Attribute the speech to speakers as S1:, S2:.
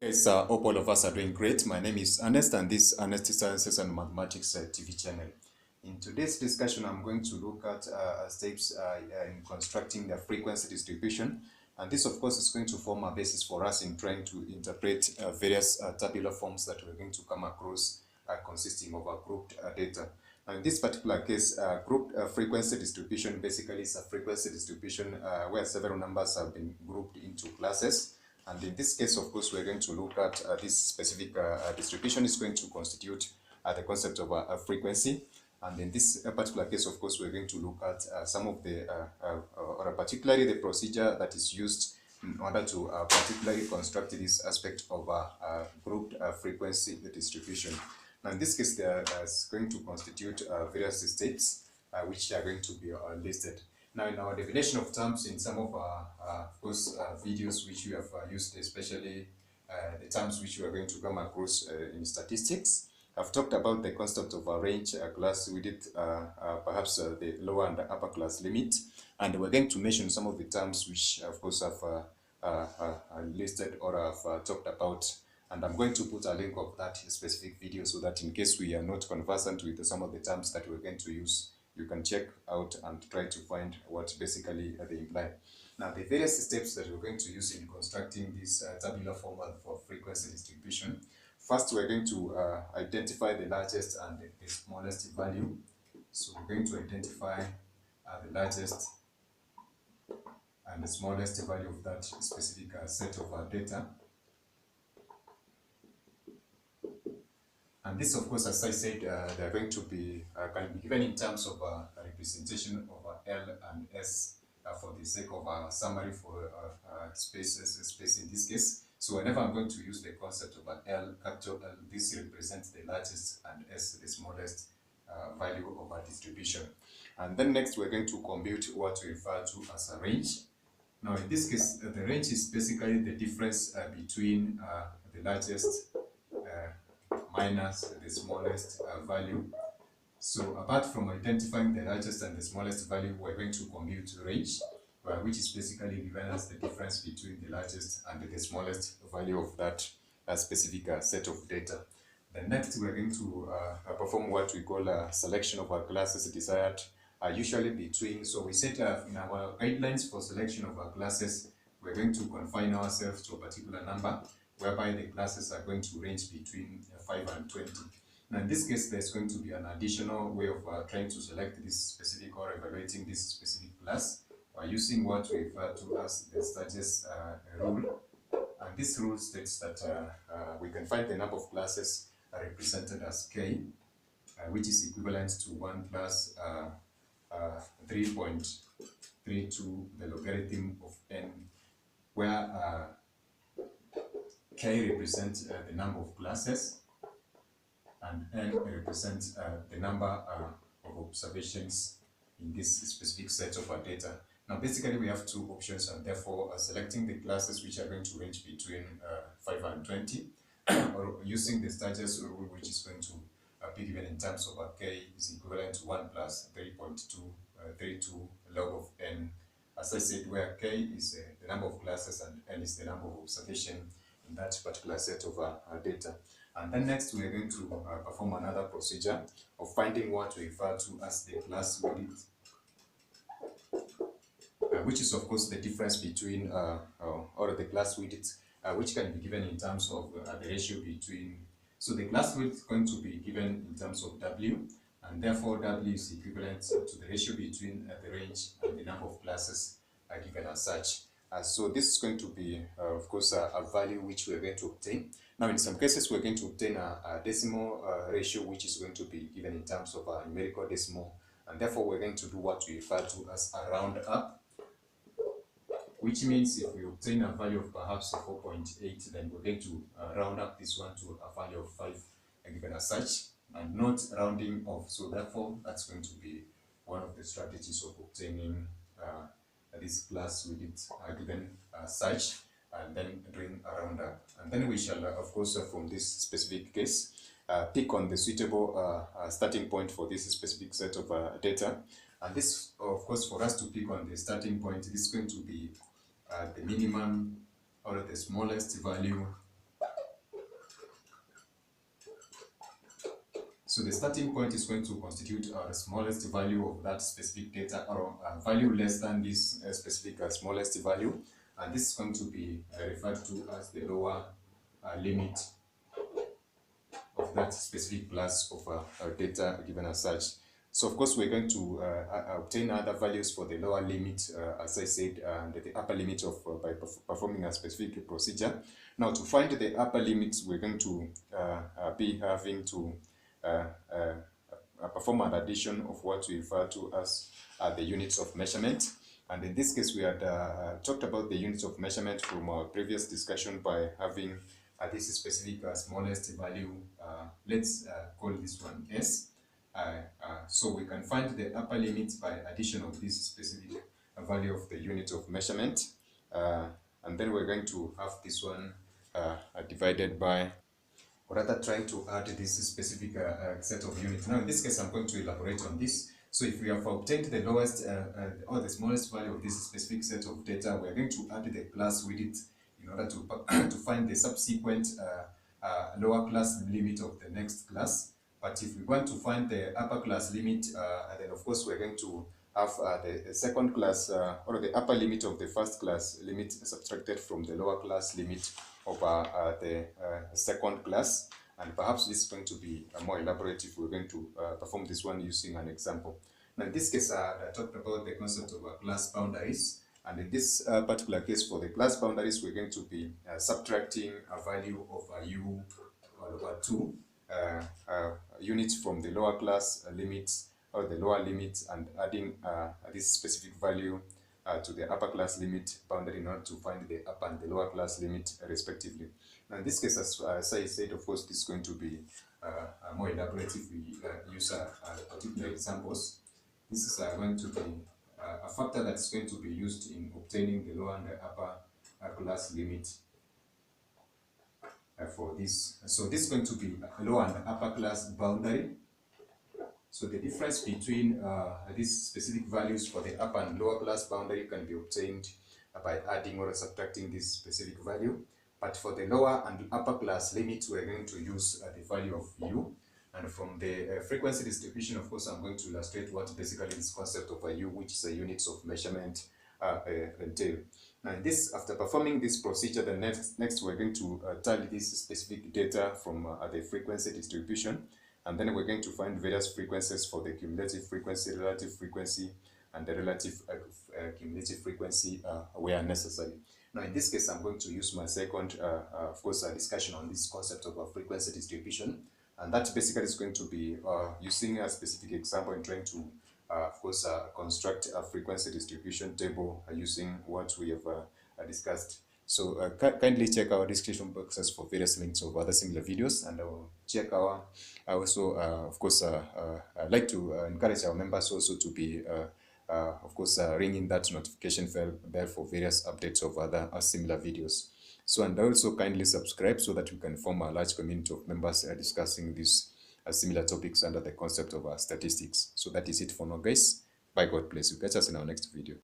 S1: Yes, hope all of us are doing great. My name is Ernest, and this is Ernest Sciences and Mathematics TV channel. In today's discussion, I'm going to look at steps in constructing the frequency distribution. And this, of course, is going to form a basis for us in trying to interpret various tabular forms that we're going to come across consisting of grouped data. Now, in this particular case, grouped frequency distribution basically is a frequency distribution where several numbers have been grouped into classes. And in this case, of course, we're going to look at this specific distribution is going to constitute the concept of a frequency. And in this particular case, of course, we're going to look at some of the, or particularly the procedure that is used in order to particularly construct this aspect of grouped frequency distribution. Now, in this case, there is going to constitute various states which are going to be listed. Now, in our definition of terms, in some of our, of course, videos which we have used, especially the terms which we are going to come across in statistics, I've talked about the concept of a range class. We did perhaps the lower and the upper class limit, and we're going to mention some of the terms which, of course, have listed or have talked about. And I'm going to put a link of that specific video so that in case we are not conversant with some of the terms that we're going to use, you can check out and try to find what basically they imply. Now, the various steps that we're going to use in constructing this tabular format for frequency distribution. First, we're going to identify the largest and the smallest value. So we're going to identify the largest and the smallest value of that specific set of data. And this, of course, as I said, they're going to be can be given in terms of a representation of L and S for the sake of a summary for space in this case. So whenever I'm going to use the concept of an L, capital L, this represents the largest and S the smallest value of a distribution. And then next we're going to compute what we refer to as a range. Now in this case, the range is basically the difference between the largest minus the smallest value. So apart from identifying the largest and the smallest value, we're going to compute range, which is basically given as the difference between the largest and the smallest value of that specific set of data. Then next, we're going to perform what we call a selection of our classes desired, usually between. So we set in our guidelines for selection of our classes, we're going to confine ourselves to a particular number, whereby the classes are going to range between 5 and 20. Now in this case, there's going to be an additional way of trying to select this specific or evaluating this specific class by using what we refer to as the Sturges rule. And this rule states that we can find the number of classes represented as k, which is equivalent to 1 plus 3.32 the logarithm of n, where k represents the number of classes and n represents the number of observations in this specific set of data. Now basically we have two options, and therefore selecting the classes which are going to range between 5 and 20 or using the Sturges rule, which is going to be given in terms of k is equivalent to 1 plus 3.232 log of n. As I said, where k is the number of classes and n is the number of observations in that particular set of data. And then next we are going to perform another procedure of finding what we refer to as the class width, which is of course the difference between or the class width, which can be given in terms of the ratio between. So the class width is going to be given in terms of W, and therefore W is equivalent to the ratio between the range and the number of classes given as such. So this is going to be, of course, a value which we are going to obtain. Now, in some cases, we're going to obtain a decimal ratio, which is going to be given in terms of a numerical decimal. And therefore, we're going to do what we refer to as a round up, which means if we obtain a value of perhaps 4.8, then we're going to round up this one to a value of 5 given as such, and not rounding off. So therefore, that's going to be one of the strategies of obtaining this class width given such, and then doing a roundup. And then we shall, of course, from this specific case, pick on the suitable starting point for this specific set of data. And this, of course, for us to pick on the starting point, this is going to be the minimum or the smallest value So the starting point is going to constitute the smallest value of that specific data, or value less than this specific smallest value, and this is going to be referred to as the lower limit of that specific class of data given as such. So of course we're going to obtain other values for the lower limit, as I said, and the upper limit of by performing a specific procedure. Now to find the upper limits, we're going to be having to perform an addition of what we refer to as the units of measurement. And in this case, we had talked about the units of measurement from our previous discussion by having this specific smallest value. Let's call this one S. So we can find the upper limit by addition of this specific value of the unit of measurement. And then we're going to have this one divided by, or rather trying to add this specific set of units. Now in this case, I'm going to elaborate on this. So if we have obtained the lowest or the smallest value of this specific set of data, we're going to add the class with it in order to find the subsequent lower class limit of the next class. But if we want to find the upper class limit, then of course we're going to have the second class or the upper limit of the first class limit subtracted from the lower class limit of the second class. And perhaps this is going to be more elaborate if we're going to perform this one using an example. Now in this case, I talked about the concept of class boundaries. And in this particular case, for the class boundaries, we're going to be subtracting a value of u over 2 units from the lower class limits or the lower limit, and adding this specific value to the upper class limit boundary in order to find the upper and the lower class limit respectively. Now in this case, as I said, of course, this is going to be more elaborate if we use particular examples. This is going to be a factor that's going to be used in obtaining the lower and the upper class limit for this. So this is going to be a lower and upper class boundary. So the difference between these specific values for the upper and lower class boundary can be obtained by adding or subtracting this specific value. But for the lower and upper class limits, we're going to use the value of u. And from the frequency distribution, of course, I'm going to illustrate what basically this concept of a u, which is a units of measurement, entail. Now, after performing this procedure, the next we're going to tally this specific data from the frequency distribution, and then we're going to find various frequencies for the cumulative frequency, relative frequency, and the relative cumulative frequency where necessary. Now, in this case, I'm going to use my second, of course, discussion on this concept of frequency distribution. And that basically is going to be using a specific example in trying to, of course, construct a frequency distribution table using what we have discussed. So kindly check our description boxes for various links of other similar videos, and check our, also, of course, I'd like to encourage our members also to be, of course, ringing that notification bell for various updates of other similar videos. So, and also kindly subscribe so that we can form a large community of members discussing these similar topics under the concept of statistics. So that is it for now, guys. Bye, God bless you. Catch us in our next video.